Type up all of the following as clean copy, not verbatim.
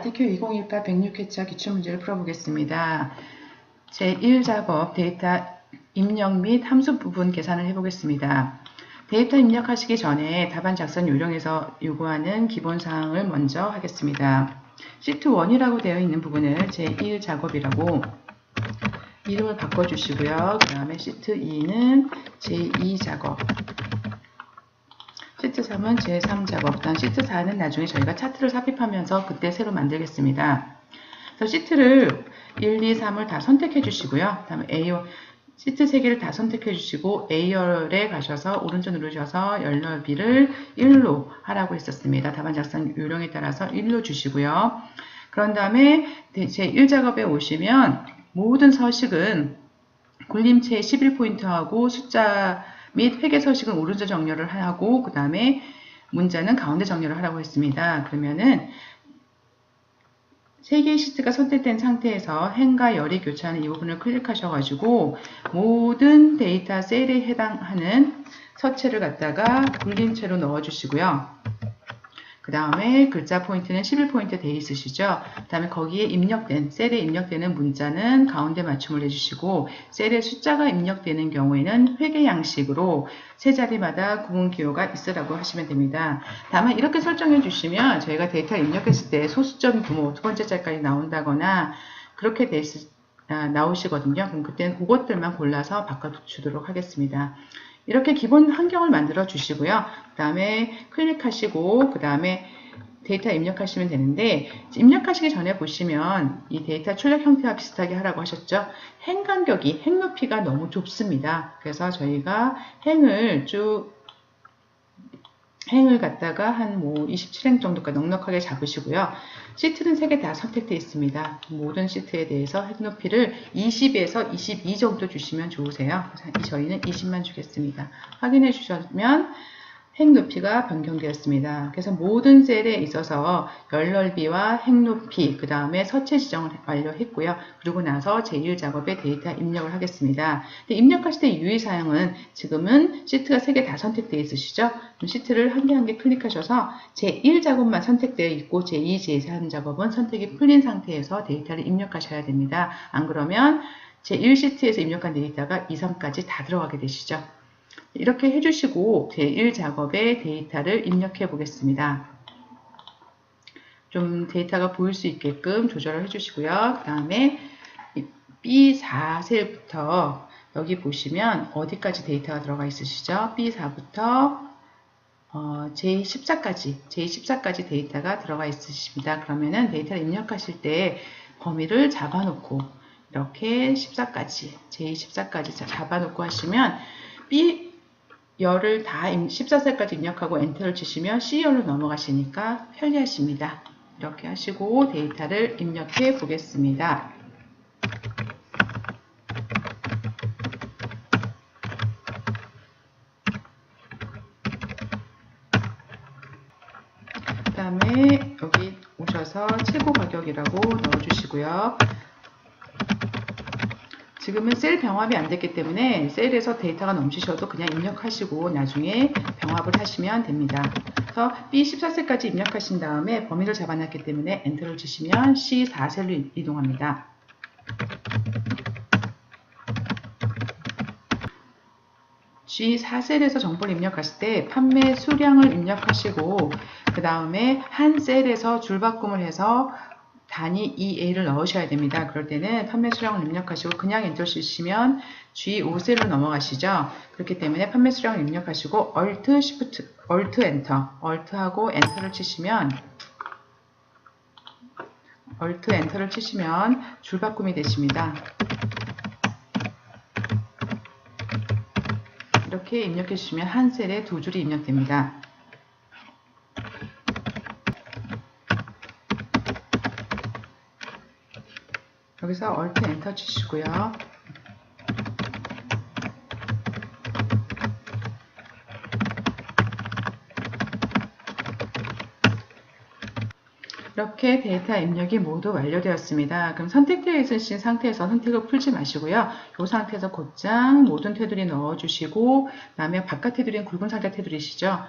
아티큐 2018 106회차 기출문제를 풀어보겠습니다. 제1작업 데이터 입력 및 함수 부분 계산을 해보겠습니다. 데이터 입력하시기 전에 답안 작성 요령에서 요구하는 기본사항을 먼저 하겠습니다. 시트 1이라고 되어 있는 부분을 제1작업이라고 이름을 바꿔주시고요. 그 다음에 시트 2는 제2작업, 시트 3은 제3작업, 그다음 시트 4는 나중에 저희가 차트를 삽입하면서 그때 새로 만들겠습니다. 그래서 시트를 1, 2, 3을 다 선택해 주시고요. 그 다음에 A열, 시트 3개를 다 선택해 주시고 A열에 가셔서 오른쪽 누르셔서 열 넓이를 1로 하라고 했었습니다. 답안 작성 요령에 따라서 1로 주시고요. 그런 다음에 제1작업에 오시면 모든 서식은 굴림체 11포인트하고 숫자 및 회계 서식은 오른쪽 정렬을 하고 그 다음에 문자는 가운데 정렬을 하라고 했습니다. 그러면은 3개의 시트가 선택된 상태에서 행과 열이 교차하는 이 부분을 클릭하셔가지고 모든 데이터 셀에 해당하는 서체를 갖다가 굴림체로 넣어주시고요. 그 다음에 글자 포인트는 11포인트 되어 있으시죠. 그 다음에 거기에 입력된, 셀에 입력되는 문자는 가운데 맞춤을 해주시고 셀에 숫자가 입력되는 경우에는 회계 양식으로 세 자리마다 구분 기호가 있으라고 하시면 됩니다. 다만 이렇게 설정해 주시면 저희가 데이터를 입력했을 때 소수점 부호 두 번째 자리까지 나온다거나 그렇게 나오시거든요. 그럼 그때는 그것들만 골라서 바꿔주도록 하겠습니다. 이렇게 기본 환경을 만들어 주시고요. 그 다음에 클릭하시고 그 다음에 데이터 입력하시면 되는데 입력하시기 전에 보시면 이 데이터 출력 형태와 비슷하게 하라고 하셨죠. 행 간격이, 행 높이가 너무 좁습니다. 그래서 저희가 행을 갖다가 한 27행 정도까지 넉넉하게 잡으시고요. 시트는 3개 다 선택되어 있습니다. 모든 시트에 대해서 행 높이를 20에서 22 정도 주시면 좋으세요. 저희는 20만 주겠습니다. 확인해 주시면 행 높이가 변경되었습니다. 그래서 모든 셀에 있어서 열 넓이와 행 높이, 그 다음에 서체 지정을 완료했고요. 그리고 나서 제1작업에 데이터 입력을 하겠습니다. 입력하실 때 유의사항은 지금은 시트가 3개 다 선택되어 있으시죠? 그럼 시트를 한 개 한 개 클릭하셔서 제1작업만 선택되어 있고 제2, 제3작업은 선택이 풀린 상태에서 데이터를 입력하셔야 됩니다. 안 그러면 제1시트에서 입력한 데이터가 2, 3까지 다 들어가게 되시죠. 이렇게 해주시고 제1작업에 데이터를 입력해 보겠습니다. 좀 데이터가 보일 수 있게끔 조절을 해주시고요. 그 다음에 B4셀부터 여기 보시면 어디까지 데이터가 들어가 있으시죠? B4부터 J14까지 데이터가 들어가 있으십니다. 그러면은 데이터를 입력하실 때 범위를 잡아놓고 이렇게 14까지, J14까지 잡아놓고 하시면 열을 다 14셀까지 입력하고 엔터를 치시면 C열로 넘어가시니까 편리하십니다. 이렇게 하시고 데이터를 입력해 보겠습니다. 그 다음에 여기 오셔서 최고 가격이라고 넣어주시고요. 지금은 셀 병합이 안 됐기 때문에 셀에서 데이터가 넘치셔도 그냥 입력하시고 나중에 병합을 하시면 됩니다. 그래서 B14셀까지 입력하신 다음에 범위를 잡아놨기 때문에 엔터를 치시면 C4셀로 이동합니다. G4셀에서 정보를 입력하실 때 판매 수량을 입력하시고 그 다음에 한 셀에서 줄바꿈을 해서 단위 EA를 넣으셔야 됩니다. 그럴 때는 판매 수량을 입력하시고 그냥 엔터 치시면 G5셀로 넘어가시죠. 그렇기 때문에 판매 수량을 입력하시고 Alt, Shift, Alt, Enter, Alt하고 엔터를 치시면 줄바꿈이 되십니다. 이렇게 입력해 주시면 한 셀에 2줄이 입력됩니다. 여기서 Alt 엔터 치시고요. 이렇게 데이터 입력이 모두 완료되었습니다. 그럼 선택되어 있으신 상태에서 선택을 풀지 마시고요. 이 상태에서 곧장 모든 테두리 넣어주시고 그 다음에 바깥 테두리는 굵은 상자 테두리시죠.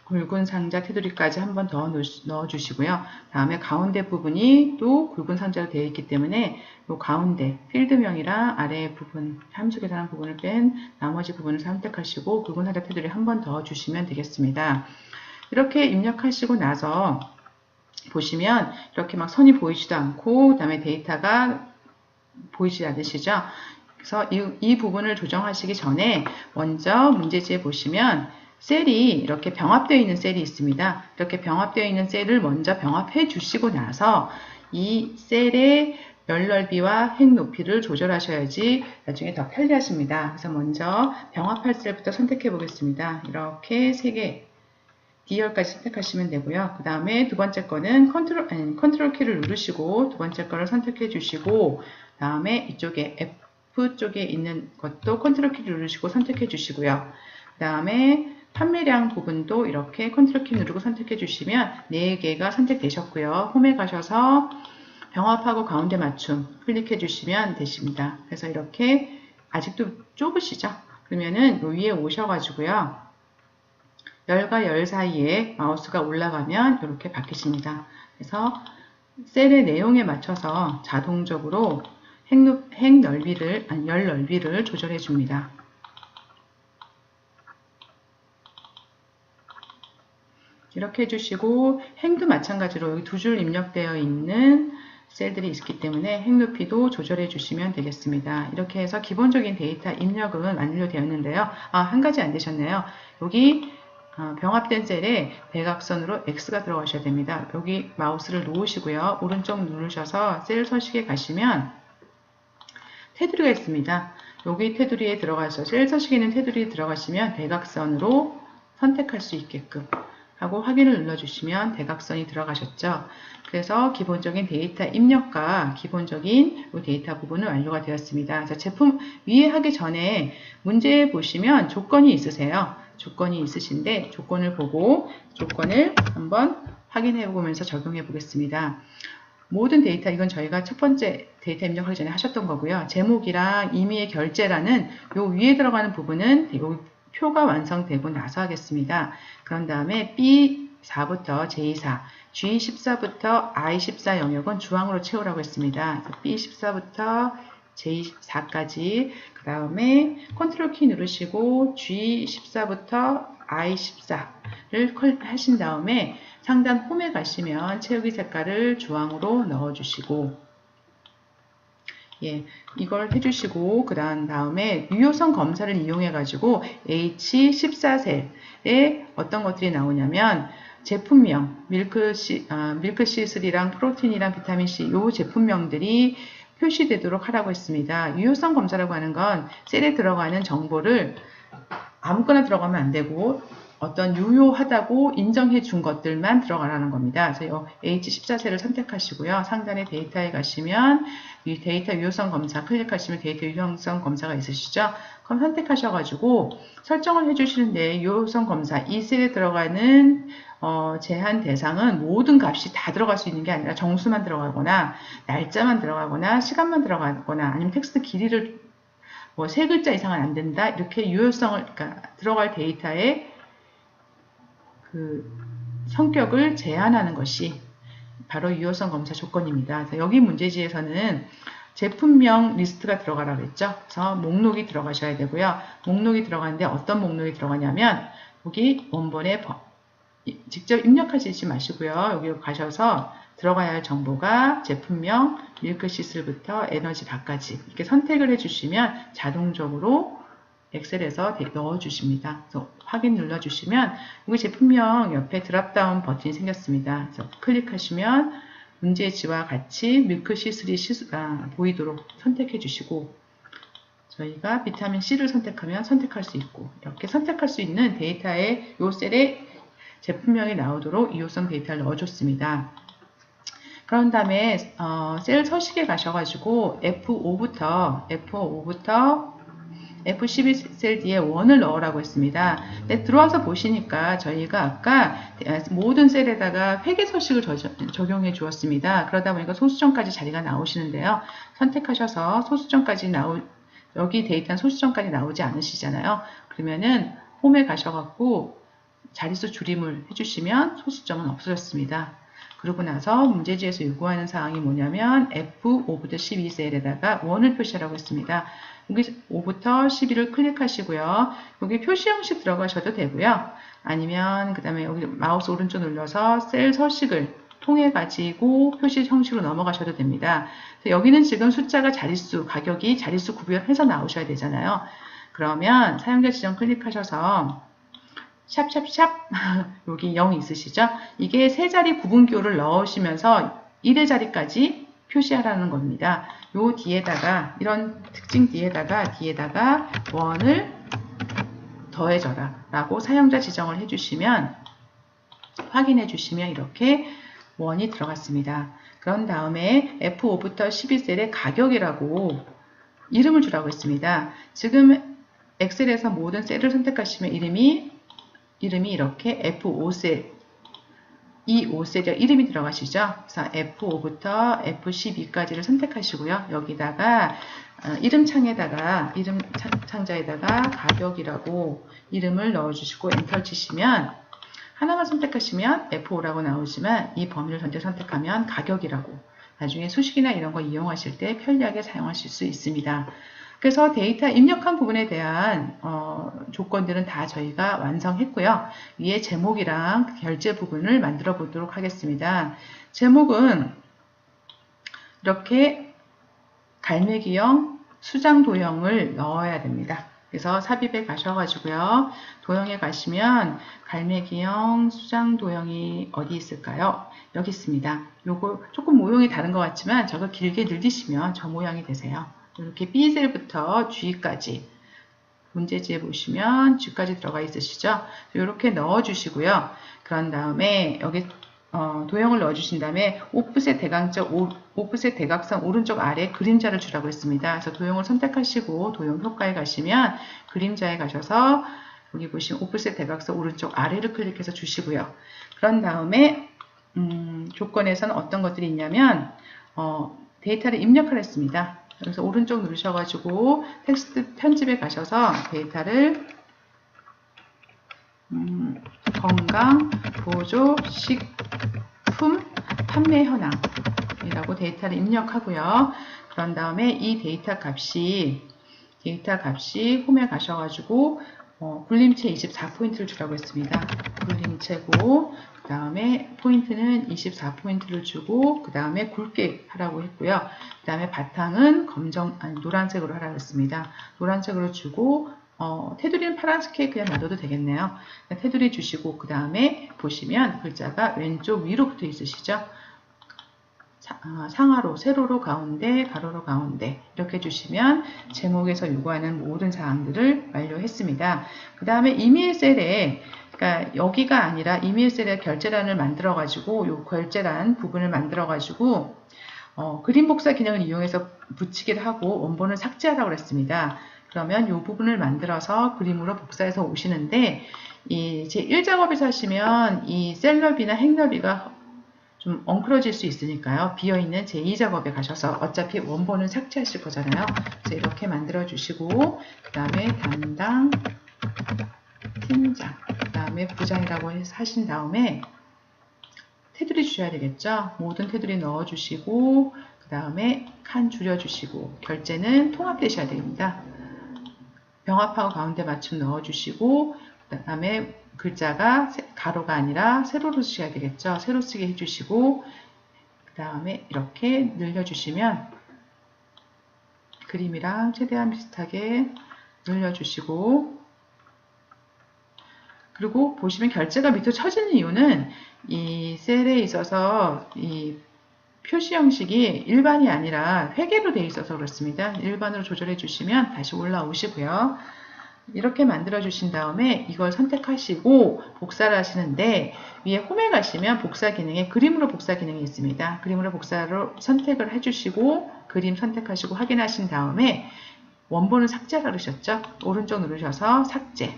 굵은 상자 테두리까지 한 번 더 넣어주시고요. 다음에 가운데 부분이 또 굵은 상자로 되어 있기 때문에 이 가운데 필드명이랑 아래 부분, 함수 계산한 부분을 뺀 나머지 부분을 선택하시고 굵은 상자 테두리 한 번 더 주시면 되겠습니다. 이렇게 입력하시고 나서 보시면 이렇게 막 선이 보이지도 않고 그 다음에 데이터가 보이지 않으시죠? 그래서 이 부분을 조정하시기 전에 먼저 문제지에 보시면 셀이 이렇게 병합되어 있는 셀이 있습니다. 이렇게 병합되어 있는 셀을 먼저 병합해 주시고 나서 이 셀의 열 넓이와 행 높이를 조절하셔야지 나중에 더 편리하십니다. 그래서 먼저 병합할 셀부터 선택해 보겠습니다. 이렇게 3개 D열까지 선택하시면 되고요. 그 다음에 두 번째 거는 컨트롤 키를 누르시고 두 번째 거를 선택해 주시고 다음에 이쪽에 F 쪽에 있는 것도 컨트롤 키를 누르시고 선택해 주시고요. 그 다음에 판매량 부분도 이렇게 컨트롤 키 누르고 선택해 주시면 4개가 선택되셨고요. 홈에 가셔서 병합하고 가운데 맞춤 클릭해 주시면 되십니다. 그래서 이렇게 아직도 좁으시죠? 그러면은 위에 오셔가지고요. 열과 열 사이에 마우스가 올라가면 이렇게 바뀌십니다. 그래서 셀의 내용에 맞춰서 자동적으로 행 넓이를, 열 넓이를 조절해 줍니다. 이렇게 해주시고 행도 마찬가지로 여기 2줄 입력되어 있는 셀들이 있기 때문에 행 높이도 조절해 주시면 되겠습니다. 이렇게 해서 기본적인 데이터 입력은 완료되었는데요. 한 가지 안 되셨네요. 여기 병합된 셀에 대각선으로 X가 들어가셔야 됩니다. 여기 마우스를 놓으시고요. 오른쪽 누르셔서 셀 서식에 가시면 테두리가 있습니다. 여기 테두리에 들어가서 셀 서식에 있는 테두리에 들어가시면 대각선으로 선택할 수 있게끔 하고 확인을 눌러주시면 대각선이 들어가셨죠. 그래서 기본적인 데이터 입력과 기본적인 데이터 부분은 완료가 되었습니다. 자, 제품 위에 하기 전에 문제 보시면 조건이 있으세요. 조건이 있으신데 조건을 보고 조건을 한번 확인해 보면서 적용해 보겠습니다. 모든 데이터, 이건 저희가 첫 번째 데이터 입력하기 전에 하셨던 거고요. 제목이랑 임의의 결제라는 요 위에 들어가는 부분은 요 표가 완성되고 나서 하겠습니다. 그런 다음에 B4부터 J4, G14부터 I14 영역은 주황으로 채우라고 했습니다. B14부터 J4까지 그 다음에 컨트롤 키 누르시고 G14부터 I14를 하신 다음에 상단 홈에 가시면 채우기 색깔을 주황으로 넣어주시고 이걸 해주시고 그 다음에 유효성 검사를 이용해 가지고 H14셀에 어떤 것들이 나오냐면 제품명 밀크C3랑 프로틴이랑 비타민C 이 제품명들이 표시되도록 하라고 했습니다. 유효성 검사라고 하는 건 셀에 들어가는 정보를 아무거나 들어가면 안 되고 어떤 유효하다고 인정해 준 것들만 들어가라는 겁니다. 그래서 H14셀을 선택하시고요. 상단에 데이터에 가시면 이 데이터 유효성 검사 클릭하시면 데이터 유효성 검사가 있으시죠? 그럼 선택하셔가지고 설정을 해주시는데 유효성 검사 이 셀에 들어가는 제한 대상은 모든 값이 다 들어갈 수 있는 게 아니라 정수만 들어가거나 날짜만 들어가거나 시간만 들어가거나 아니면 텍스트 길이를 3글자 이상은 안 된다. 이렇게 유효성을 그러니까 들어갈 데이터의 그 성격을 제한하는 것이 바로 유효성 검사 조건입니다. 여기 문제지에서는 제품명 리스트가 들어가라고 했죠. 그래서 목록이 들어가셔야 되고요. 목록이 들어가는데 어떤 목록이 들어가냐면 여기 원본에 직접 입력하시지 마시고요. 여기 가셔서 들어가야 할 정보가 제품명, 밀크시슬부터 에너지바까지 이렇게 선택을 해주시면 자동적으로 엑셀에서 넣어주십니다. 그래서 확인 눌러주시면 여기 제품명 옆에 드랍다운 버튼이 생겼습니다. 그래서 클릭하시면 문제지와 같이 밀크C3 보이도록 선택해 주시고 저희가 비타민C를 선택하면 선택할 수 있고 이렇게 선택할 수 있는 데이터에 이 셀에 제품명이 나오도록 유효성 데이터를 넣어줬습니다. 그런 다음에 셀 서식에 가셔가지고 F5부터 F11셀 뒤에 1을 넣으라고 했습니다. 근데 들어와서 보시니까 저희가 아까 모든 셀에다가 회계 서식을 적용해 주었습니다. 그러다 보니까 소수점까지 자리가 나오시는데요. 선택하셔서 소수점까지 여기 데이터는 소수점까지 나오지 않으시잖아요. 그러면은 홈에 가셔갖고 자릿수 줄임을 해주시면 소수점은 없어졌습니다. 그러고 나서 문제지에서 요구하는 사항이 뭐냐면 F5부터 12셀에다가 원을 표시하라고 했습니다. 여기 5부터 12를 클릭하시고요. 여기 표시 형식 들어가셔도 되고요. 아니면 그 다음에 여기 마우스 오른쪽 눌러서 셀 서식을 통해 가지고 표시 형식으로 넘어가셔도 됩니다. 여기는 지금 숫자가 자릿수, 가격이 자릿수 구별해서 나오셔야 되잖아요. 그러면 사용자 지정 클릭하셔서 샵샵샵 여기 0 있으시죠? 이게 세 자리 구분기호를 넣으시면서 1의 자리까지 표시하라는 겁니다. 요 뒤에다가 이런 특징 뒤에다가 원을 더해줘라 라고 사용자 지정을 해주시면 확인해 주시면 이렇게 원이 들어갔습니다. 그런 다음에 F5부터 12셀의 가격이라고 이름을 주라고 했습니다. 지금 엑셀에서 모든 셀을 선택하시면 이름이 이렇게 F5셀, 이 5셀이 이름이 들어가시죠. 그래서 F5부터 F12까지를 선택하시고요. 여기다가 이름 창자에다가 가격이라고 이름을 넣어주시고 엔터 치시면 하나만 선택하시면 F5라고 나오지만 이 범위를 전체 선택하면 가격이라고 나중에 수식이나 이런 거 이용하실 때 편리하게 사용하실 수 있습니다. 그래서 데이터 입력한 부분에 대한 조건들은 다 저희가 완성했고요. 위에 제목이랑 결제 부분을 만들어 보도록 하겠습니다. 제목은 이렇게 갈매기형 수장 도형을 넣어야 됩니다. 그래서 삽입에 가셔가지고요. 도형에 가시면 갈매기형 수장 도형이 어디 있을까요? 여기 있습니다. 요거 조금 모형이 다른 것 같지만 저거 길게 늘리시면 저 모양이 되세요. 이렇게 B셀부터 G까지 문제지에 보시면 G까지 들어가 있으시죠? 이렇게 넣어주시고요. 그런 다음에 여기 도형을 넣어주신 다음에 오프셋 대각선 오른쪽 아래 그림자를 주라고 했습니다. 그래서 도형을 선택하시고 도형 효과에 가시면 그림자에 가셔서 여기 보시면 오프셋 대각선 오른쪽 아래를 클릭해서 주시고요. 그런 다음에 조건에서는 어떤 것들이 있냐면 데이터를 입력하라 했습니다. 그래서 오른쪽 누르셔가지고 텍스트 편집에 가셔서 데이터를 건강 보조 식품 판매 현황이라고 데이터를 입력하고요. 그런 다음에 이 데이터 값이 홈에 가셔가지고 굴림체 24포인트를 주라고 했습니다. 굴림체고 그 다음에 포인트는 24포인트를 주고 그 다음에 굵게 하라고 했고요. 그 다음에 바탕은 노란색으로 하라고 했습니다. 노란색으로 주고 테두리는 파란색에 그냥 놔둬도 되겠네요. 테두리 주시고 그 다음에 보시면 글자가 왼쪽 위로 붙어 있으시죠? 상하로, 세로로 가운데, 가로로 가운데 이렇게 주시면 제목에서 요구하는 모든 사항들을 완료했습니다. 그 다음에 이메일 셀에 그러니까 여기가 아니라 이메일 셀에 결제란을 만들어 가지고 요 결제란 부분을 만들어 가지고 그림 복사 기능을 이용해서 붙이기를 하고 원본을 삭제하라고 했습니다. 그러면 이 부분을 만들어서 그림으로 복사해서 오시는데 이 제1작업에서 하시면 이 셀 너비나 행 너비가 좀 엉클어질 수 있으니까요. 비어있는 제2작업에 가셔서 어차피 원본은 삭제하실 거잖아요. 그래서 이렇게 만들어 주시고 그 다음에 담당 팀장 그 다음에 부장이라고 하신 다음에 테두리 주셔야 되겠죠. 모든 테두리 넣어 주시고 그 다음에 칸 줄여 주시고 결제는 통합되셔야 됩니다. 병합하고 가운데 맞춤 넣어 주시고 그 다음에 글자가 가로가 아니라 세로로 쓰셔야 되겠죠. 세로 쓰게 해주시고 그 다음에 이렇게 늘려주시면 그림이랑 최대한 비슷하게 늘려주시고 그리고 보시면 결제가 밑으로 쳐지는 이유는 이 셀에 있어서 이 표시 형식이 일반이 아니라 회계로 되어 있어서 그렇습니다. 일반으로 조절해 주시면 다시 올라오시고요. 이렇게 만들어 주신 다음에 이걸 선택하시고 복사를 하시는데 위에 홈에 가시면 복사 기능에 그림으로 복사 기능이 있습니다. 그림으로 복사로 선택을 해주시고 그림 선택하시고 확인하신 다음에 원본을 삭제하라 그러셨죠? 오른쪽 누르셔서 삭제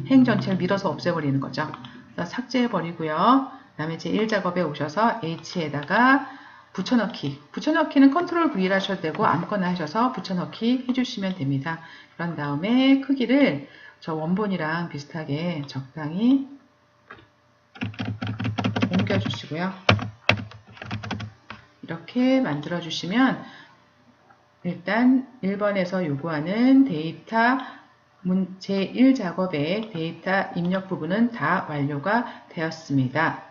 행 전체를 밀어서 없애버리는 거죠. 그래서 삭제해 버리고요. 그 다음에 제1작업에 오셔서 H에다가 붙여넣기는 컨트롤 V를 하셔도 되고 아무거나 하셔서 붙여넣기 해주시면 됩니다. 그런 다음에 크기를 저 원본이랑 비슷하게 적당히 옮겨 주시고요. 이렇게 만들어 주시면 일단 1번에서 요구하는 데이터 제1 작업의 데이터 입력 부분은 다 완료가 되었습니다.